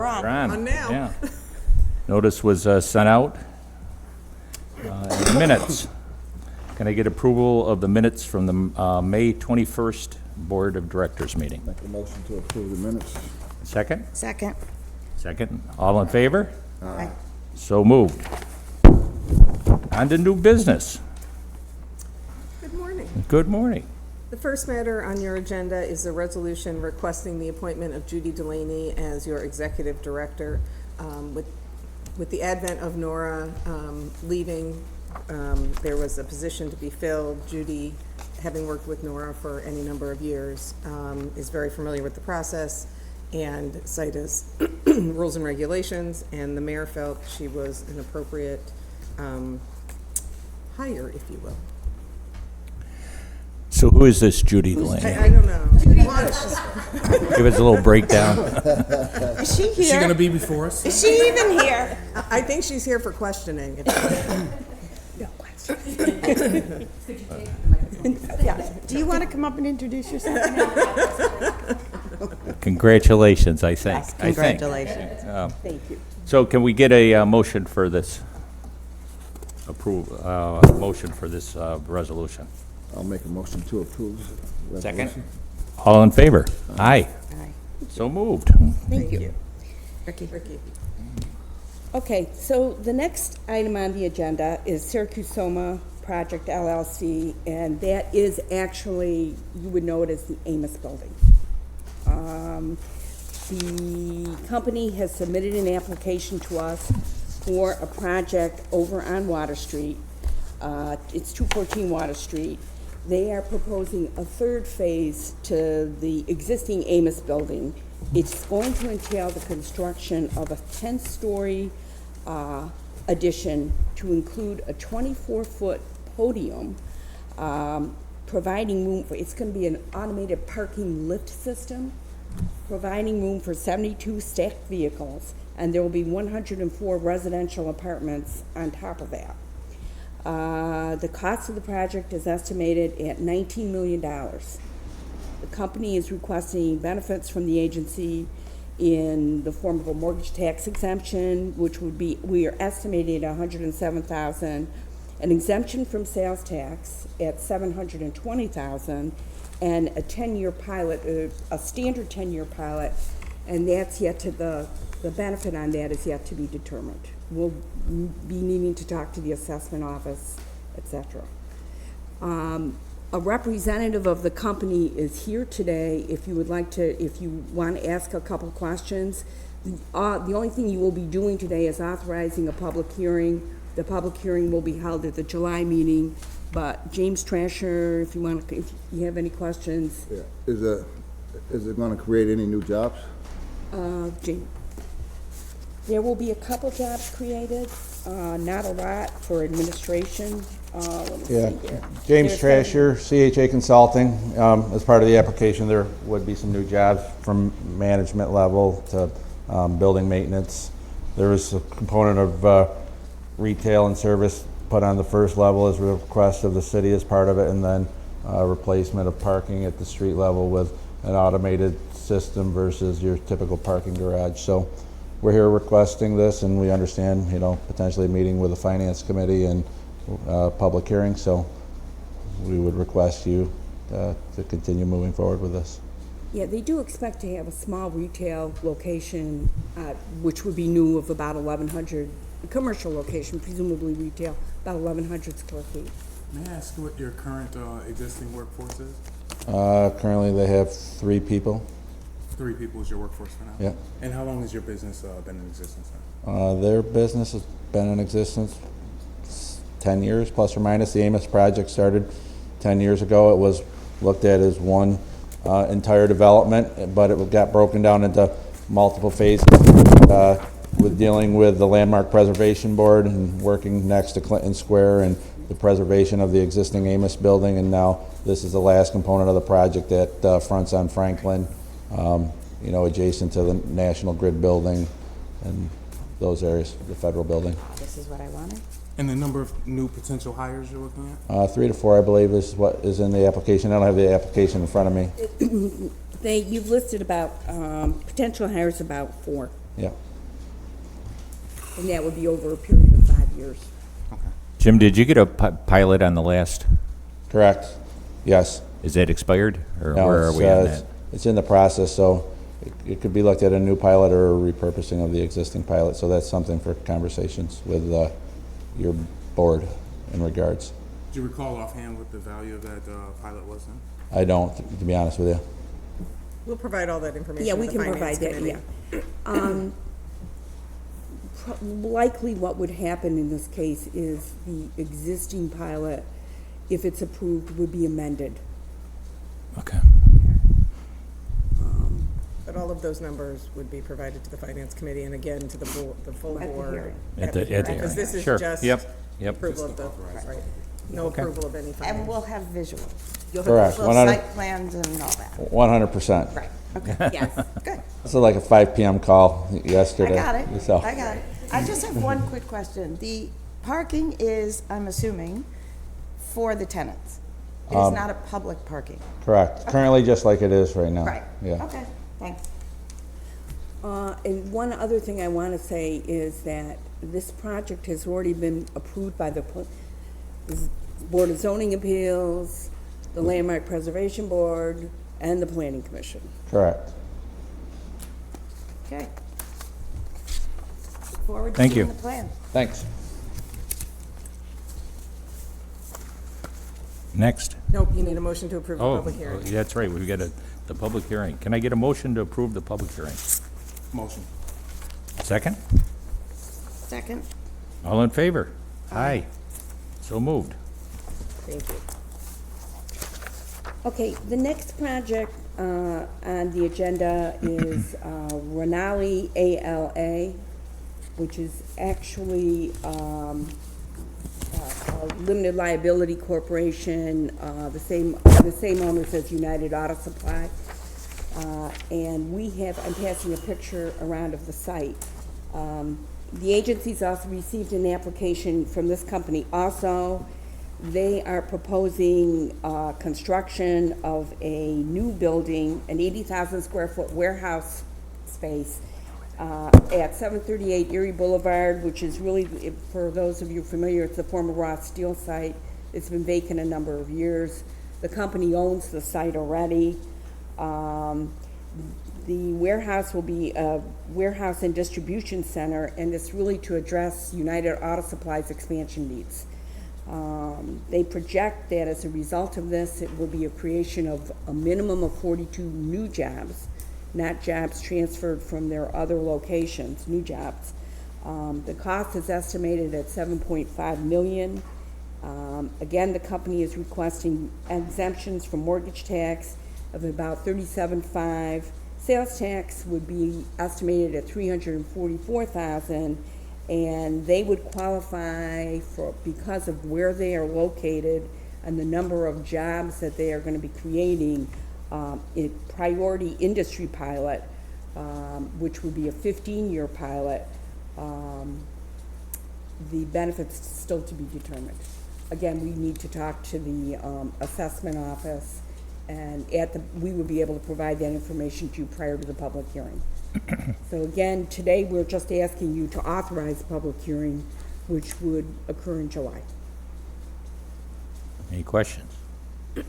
On now. Yeah. Notice was sent out. And minutes. Can I get approval of the minutes from the May 21st Board of Directors meeting? Make a motion to approve the minutes. Second? Second. Second. All in favor? Aye. So moved. On to new business. Good morning. Good morning. The first matter on your agenda is a resolution requesting the appointment of Judy Delaney as your executive director. With the advent of Nora leaving, there was a position to be filled. Judy, having worked with Nora for any number of years, is very familiar with the process and SIDA's rules and regulations, and the mayor felt she was an appropriate hire, if you will. So who is this Judy Delaney? I don't know. Give us a little breakdown. Is she here? Is she going to be before us? Is she even here? I think she's here for questioning. No question. Yeah. Do you want to come up and introduce yourself now? Congratulations, I think. Yes, congratulations. Thank you. So can we get a motion for this motion for this resolution? I'll make a motion to approve. the Second. resolution. All in favor? Aye. Aye. So moved. Thank you. Ricky. Okay, so the next item on the agenda is Syracuse Soma Project LLC, and that is actually, you would know it as the Amos Building. The company has submitted an application to us for a project over on Water Street. It's 214 Water Street. They are proposing a third phase to the existing Amos Building. It's going to entail the construction of a 10-story addition to include a 24-foot podium, providing room for, it's going to be an automated parking lift system, providing room for 72 stacked vehicles, and there will be 104 residential apartments on top of that. The cost of the project is estimated at $19 million. The company is requesting benefits from the agency in the form of a mortgage tax exemption, which would be, we are estimating at $107,000, an exemption from sales tax at $720,000, and a 10-year pilot, a standard 10-year pilot, and that's yet to, the benefit on that is yet to be determined. We'll be needing to talk to the assessment office, etc. A representative of the company is here today if you would like to, if you want to ask a couple questions. The only thing you will be doing today is authorizing a public hearing. The public hearing will be held at the July meeting, but James Trasher, if you want to, if you have any questions. Yeah. Is it going to create any new jobs? James. There will be a couple jobs created, not a lot for administration. Let me Yeah, see here. James There's Trasher, CHA Consulting. As part of the application, there would be some new jobs from management level to building maintenance. There is a component of retail and service put on the first level as a request of the city as part of it, and then replacement of parking at the street level with an automated system versus your typical parking garage. So we're here requesting this, and we understand, potentially meeting with the finance committee and public hearing, so we would request you to continue moving forward with this. Yeah, they do expect to have a small retail location, which would be new, of about 1,100, a commercial location, presumably retail, about 1,100 square feet. May I ask what your current existing workforce is? Currently, they have 3 people. 3 people is your workforce for now? Yeah. And how long has your business been in existence now? Their business has been in existence 10 years, plus or minus. The Amos project started 10 years ago. It was looked at as one entire development, but it got broken down into multiple phases with dealing with the Landmark Preservation Board and working next to Clinton Square and the preservation of the existing Amos building. And now this is the last component of the project that fronts on Franklin, adjacent to the National Grid building and those areas, the federal building. This is what I wanted. And the number of new potential hires you're looking at? 3 to 4, I believe, is what is in the application. I don't have the application in front of me. You've listed about, potential hires about 4. Yeah. And that would be over a period of 5 years. Jim, did you get a pilot on the last? Correct. Yes. Is that expired, or No, where are it's, we on it's- that? It's in the process, so it could be looked at a new pilot or a repurposing of the existing pilot. So that's something for conversations with your board in regards. Do you recall offhand what the value of that pilot was then? I don't, to be honest with you. We'll provide all that information Yeah, to we the can finance provide committee. that, yeah. Likely what would happen in this case is the existing pilot, if it's approved, would be amended. Okay. But all of those numbers would be provided to the finance committee and again to the board, the full At the board. hearing. At the Because hearing. this is Sure. just Yep. approval of the, right, no approval of any And finance. we'll have visuals. You'll Correct. have little 100 site plans and all that. 100%. Right, okay, Yes. good. This is like a 5 p.m. call I yesterday. got it, So, I got it. I just have one quick question. The parking is, I'm assuming, for the tenants. It is not a public parking. correct. Currently, just like it is right now. Right, Yeah. okay, thanks. And one other thing I want to say is that this project has already been approved by the Board of Zoning Appeals, the Landmark Preservation Board, and the Planning Commission. Correct. Okay. Look forward to Thank seeing you. the plan. Thanks. Next. Nope, you need a motion to approve the Oh, public hearing. that's right, we've got the public hearing. Can I get a motion to approve the public hearing? Motion. Second? Second? All in favor? Aye. So moved. Thank you. Okay, the next project on the agenda is Renali ALA, which is actually a limited liability corporation, the same owners as United Auto Supply. And I'm passing a picture around of the site. The agency's also received an application from this company also. They are proposing construction of a new building, an 80,000 square foot warehouse space at 738 Erie Boulevard, which is really, for those of you familiar, it's the former Ross Steel site. It's been vacant a number of years. The company owns the site already. The warehouse will be a warehouse and distribution center, and it's really to address United Auto Supply's expansion needs. They project that as a result of this, it will be a creation of a minimum of 42 new jobs, not jobs transferred from their other locations, new jobs. The cost is estimated at $7.5 million. Again, the company is requesting exemptions from mortgage tax of about $37.5. Sales tax would be estimated at $344,000, and they would qualify for, because of where they are located and the number of jobs that they are going to be creating, a priority industry pilot, which would be a 15-year pilot. The benefits still to be determined. Again, we need to talk to the assessment office, and we will be able to provide that information to you prior to the public hearing. So again, today, we're just asking you to authorize the public hearing, which would occur in July. Any questions? Can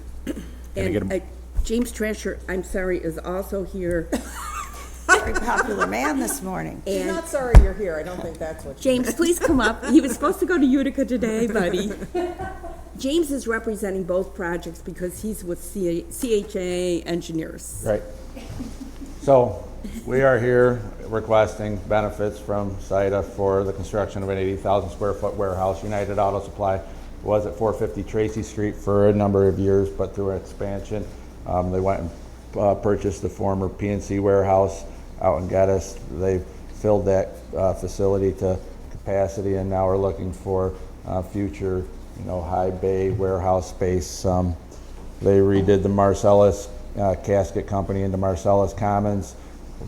I get And a- James Trasher, I'm sorry, is also here. Very popular man this morning. I'm And not sorry you're here, I don't think that's what you James, please come up. He was supposed to go to Utica today, buddy. James is representing both projects because he's with CHA Engineers. Right. So, we are here requesting benefits from SIDA for the construction of an 80,000 square foot warehouse. United Auto Supply was at 450 Tracy Street for a number of years, but through expansion, they went and purchased the former PNC warehouse out in Geddes. They filled that facility to capacity, and now we're looking for future, high bay warehouse space. They redid the Marcellus casket company into Marcellus Commons.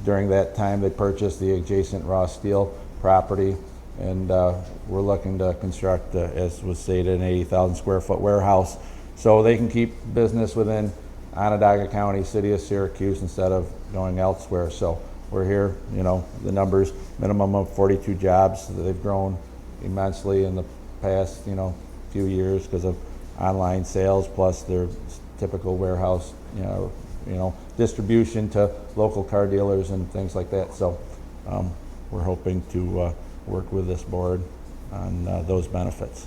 During that time, they purchased the adjacent Ross Steel property, and we're looking to construct, as was stated, an 80,000 square foot warehouse so they can keep business within Onondaga County, city of Syracuse, instead of going elsewhere. So we're here. You know, the numbers, minimum of 42 jobs. They've grown immensely in the past, you know, few years because of online sales plus their typical warehouse, you know, distribution to local car dealers and things like that. So we're hoping to work with this board on those benefits.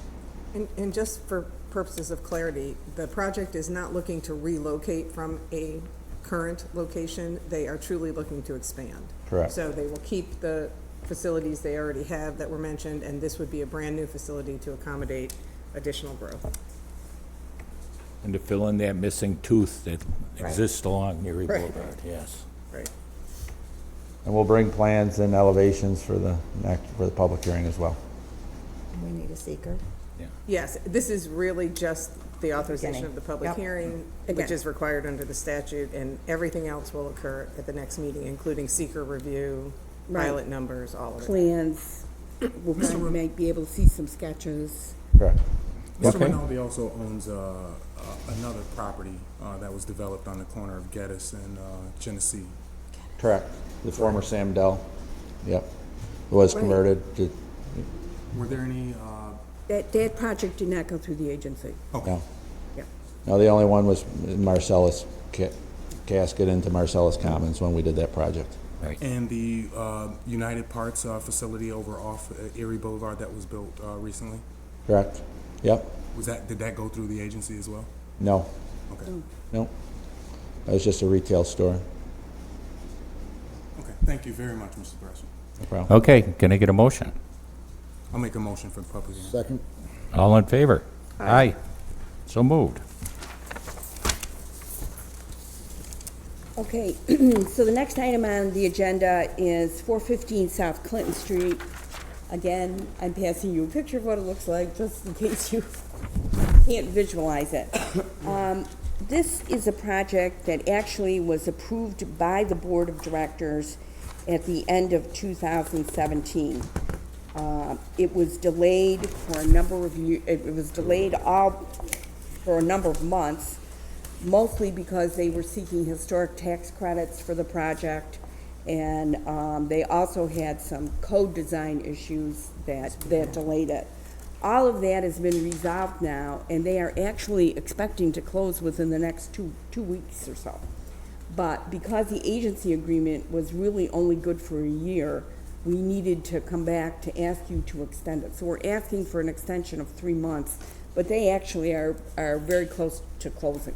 And just for purposes of clarity, the project is not looking to relocate from a current location. They are truly looking to expand. Correct. So they will keep the facilities they already have that were mentioned, and this would be a brand-new facility to accommodate additional growth. And to fill in that missing tooth that Right. exists along Erie Right. Boulevard, yes. Right. And we'll bring plans and elevations for the public hearing as well. We need a seeker. Yes, this is really just the authorization Beginning. of the public Yep. hearing, which Again. is required under the statute, and everything else will occur at the next meeting, including seeker review, Right. pilot numbers, all of it. Plans, we'll probably might be able to see some sketches. Correct. Mr. Okay. Rinaldi also owns another property that was developed on the corner of Geddes and Genesee. Correct. The former Sam Dell. Yep. It was converted to, Were there any, That project did not go through the agency. no. Yeah. No, the only one was Marcellus casket into Marcellus Commons when we did that project. Right. and the United Parts facility over off Erie Boulevard that was built recently? Correct? Yep. Did that go through the agency as well? No. Okay. No. That was just a retail store. Okay, thank you very much, Mr. Gresham. No problem. Okay, can I get a motion? I'll make a motion for the public hearing. Second? All in favor? Aye. So moved. Okay, so the next item on the agenda is 415 South Clinton Street. Again, I'm passing you a picture of what it looks like, just in case you can't visualize it. This is a project that actually was approved by the Board of Directors at the end of 2017. It was delayed for a number of years, it was delayed for a number of months, mostly because they were seeking historic tax credits for the project, and they also had some code design issues that delayed it. All of that has been resolved now, and they are actually expecting to close within the next two weeks or so. But because the agency agreement was really only good for a year, we needed to come back to ask you to extend it. So we're asking for an extension of 3 months, but they actually are very close to closing.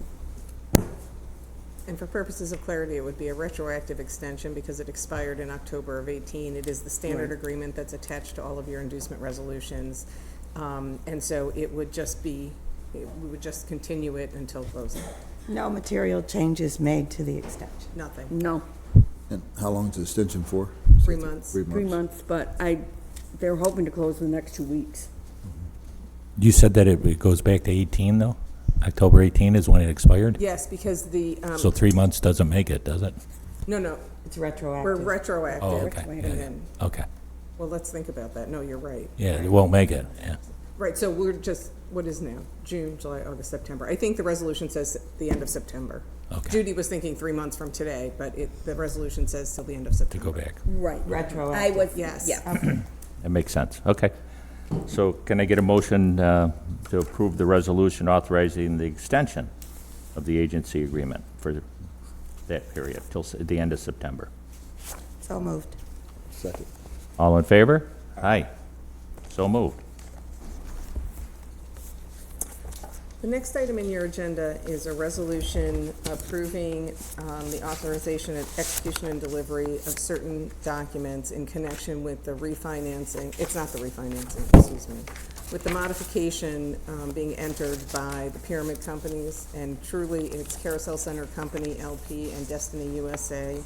And for purposes of clarity, it would be a retroactive extension because it expired in October of 18. It is the standard Right. agreement that's attached to all of your inducement resolutions. And so it would just be, we would just continue it until closing. No material changes made to the extension. Nothing. No, And how long is the extension for? 3 months. 3 months. 3 months, but they're hoping to close in the next 2 weeks. You said that it goes back to 18, though? October 18 is when it expired? Yes, because the, So 3 months doesn't make it, does it? no, It's we're retroactive. retroactive. Oh, okay. And Yeah, yeah. then, Okay. well, let's think about that. No, you're right. Yeah, it won't make it, yeah. Right, so we're just, what is now? June, July, August, September. I think the resolution says the end of September. Okay. Judy was thinking 3 months from today, but the resolution says till the end of To September. go back. Right. Retroactive. I was, Yes. yeah. That makes sense. Okay. So can I get a motion to approve the resolution authorizing the extension of the agency agreement for that period till the end of September? So moved. Second. All in favor? Aye. So moved. The next item in your agenda is a resolution approving the authorization and execution and delivery of certain documents in connection with the refinancing, it's not the refinancing, excuse me, with the modification being entered by the pyramid companies, and truly it's Carousel Center Company LP and Destiny USA,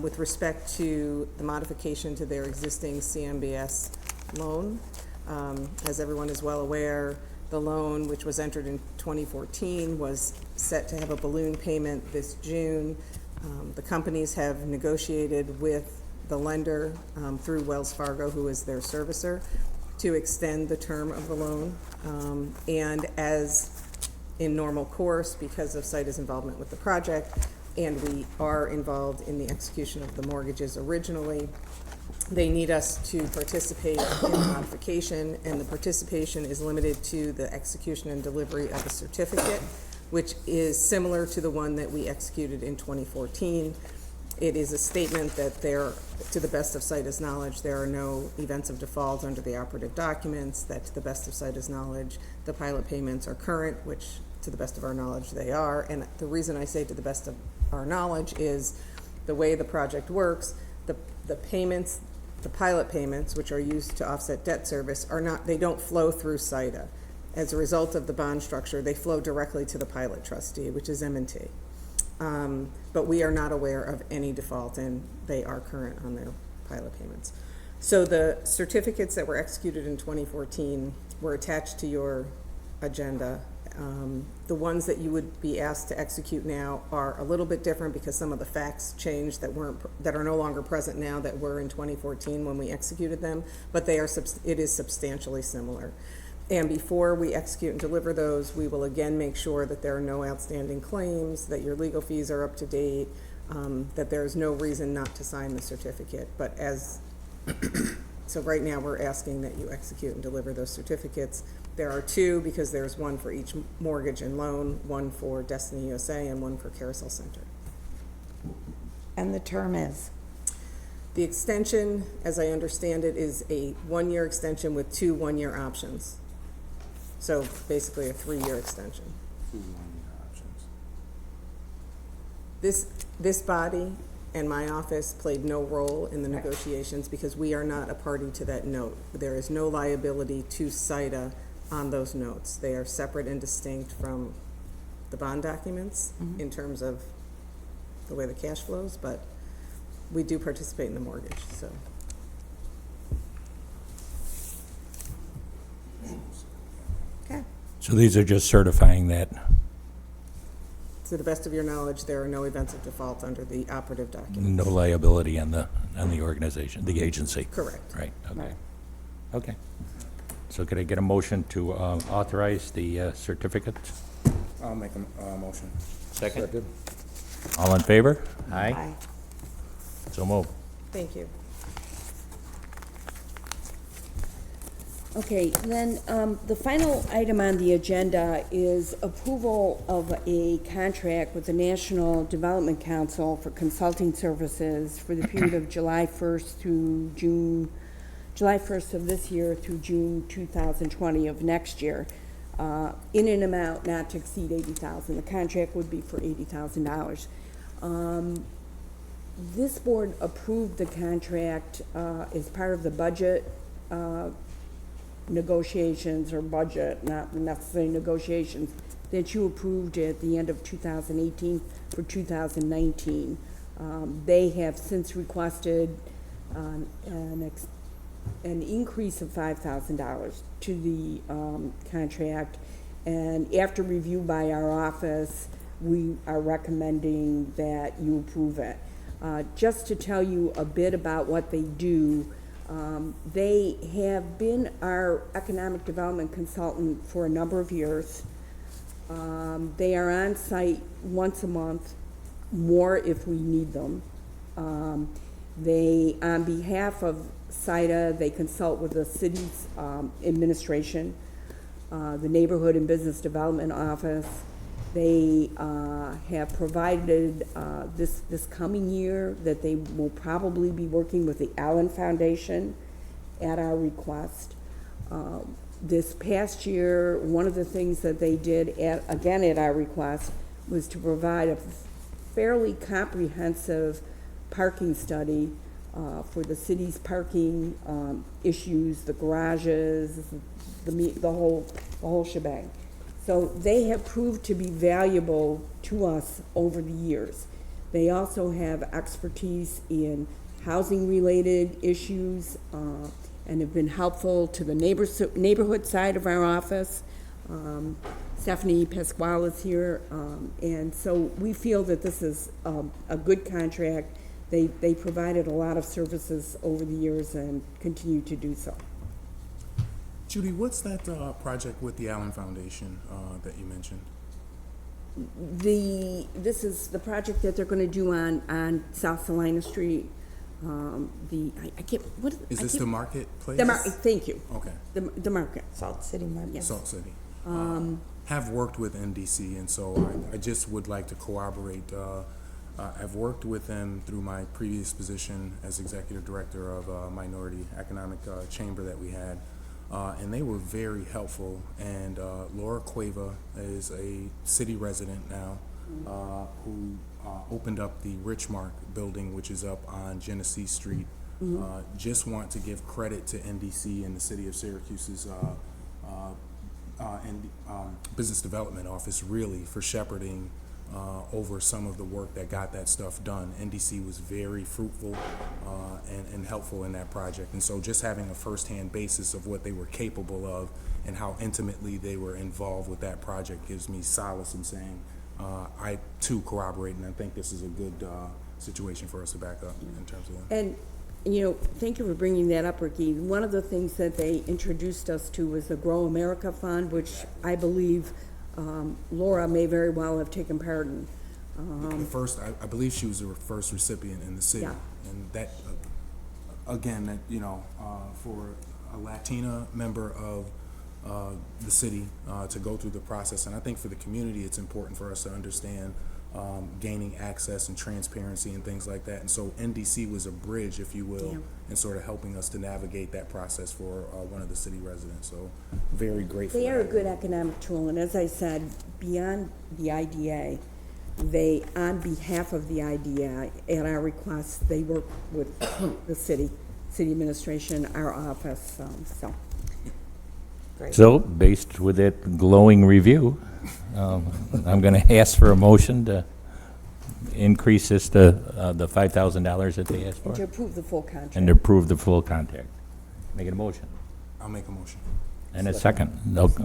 with respect to the modification to their existing CMBS loan. As everyone is well aware, the loan, which was entered in 2014, was set to have a balloon payment this June. The companies have negotiated with the lender through Wells Fargo, who is their servicer, to extend the term of the loan. And as in normal course, because of SIDA's involvement with the project, and we are involved in the execution of the mortgages originally. They need us to participate in the modification, and the participation is limited to the execution and delivery of a certificate, which is similar to the one that we executed in 2014. It is a statement that there, to the best of SIDA's knowledge, there are no events of default under the operative documents, that to the best of SIDA's knowledge, the pilot payments are current, which to the best of our knowledge they are. And the reason I say to the best of our knowledge is the way the project works, the payments, the pilot payments, which are used to offset debt service, are not, they don't flow through SIDA. As a result of the bond structure, they flow directly to the pilot trustee, which is M&T. But we are not aware of any default, and they are current on their pilot payments. So the certificates that were executed in 2014 were attached to your agenda. The ones that you would be asked to execute now are a little bit different because some of the facts changed that are no longer present now that were in 2014 when we executed them, but it is substantially similar. And before we execute and deliver those, we will again make sure that there are no outstanding claims, that your legal fees are up to date, that there is no reason not to sign the certificate. But so right now we're asking that you execute and deliver those certificates. There are two because there's one for each mortgage and loan, one for Destiny USA and one for Carousel Center. And the term is? The extension, as I understand it, is a 1-year extension with 2 one-year options. So basically a 3-year extension. 2 1-year options. This body and my office played no role in the negotiations because we are not a party to that note. There is no liability to SIDA on those notes. They are separate and distinct from the bond documents in terms of the way the cash flows, but we do participate in the mortgage, so. Okay. So these are just certifying that, To the best of your knowledge, there are no events of default under the operative document. no liability on the organization, the agency. Correct. Right, okay. Right. Okay. So could I get a motion to authorize the certificates? I'll make a motion. Second. All in favor? Aye. Aye. So moved. Thank you. Okay, then, the final item on the agenda is approval of a contract with the National Development Council for consulting services for the period of July 1st of this year through June 2020 of next year, in an amount not to exceed $80,000. The contract would be for $80,000. This board approved the contract as part of the budget negotiations, or budget, not necessarily negotiations, that you approved at the end of 2018 for 2019. They have since requested an increase of $5,000 to the contract, and after review by our office, we are recommending that you approve it. Just to tell you a bit about what they do, they have been our economic development consultant for a number of years. They are on site once a month, more if we need them. They, on behalf of SIDA, they consult with the city's administration, the Neighborhood and Business Development Office. They have provided this coming year that they will probably be working with the Allen Foundation at our request. This past year, one of the things that they did, again at our request, was to provide a fairly comprehensive parking study for the city's parking issues, the garages, the whole shebang. So they have proved to be valuable to us over the years. They also have expertise in housing-related issues and have been helpful to the neighborhood side of our office. Stephanie Pasquale is here, and so we feel that this is a good contract. They provided a lot of services over the years and continue to do so. Judy, what's that project with the Allen Foundation that you mentioned? This is the project that they're gonna do on South Salina Street. I can't, what? Is this the marketplace? Thank you. Okay. The market. Salt City Market. Yes. Salt City. Have worked with NDC, and so I just would like to corroborate. I've worked with them through my previous position as executive director of a minority economic chamber that we had, and they were very helpful. And Laura Cueva is a city resident now, who opened up the Richmark building, which is up on Genesee Street. Just want to give credit to NDC and the city of Syracuse's business development office, really, for shepherding over some of the work that got that stuff done. NDC was very fruitful and helpful in that project. And so just having a firsthand basis of what they were capable of and how intimately they were involved with that project gives me solace in saying I too corroborate, and I think this is a good situation for us to back up in terms of that. And, you know, thank you for bringing that up, Ricky. One of the things that they introduced us to was the Grow America Fund, which I believe Laura may very well have taken part in. The first, I believe she was the first recipient in the city. Yeah. And that, again, that, you know, for a Latina member of the city to go through the process, and I think for the community, it's important for us to understand gaining access and transparency and things like that. And so NDC was a bridge, if you will, in sort of helping us to navigate that process for one of the city residents. So very grateful. They are a good economic tool, and as I said, beyond the IDA, they, on behalf of the IDA, at our request, they work with the city administration, our office, so. So, based with that glowing review, I'm going to ask for a motion to increase this to the $5,000 that they asked for, And to approve the full contract. and to approve the full contract. Make it a motion. I'll make a motion. And a second.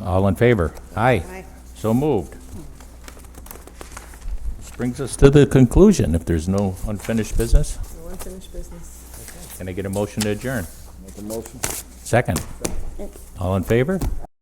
All in favor? Aye. Aye. So moved. This brings us to the conclusion, if there's no unfinished business. No unfinished business. Can I get a motion to adjourn? Make a motion? Second. All in favor?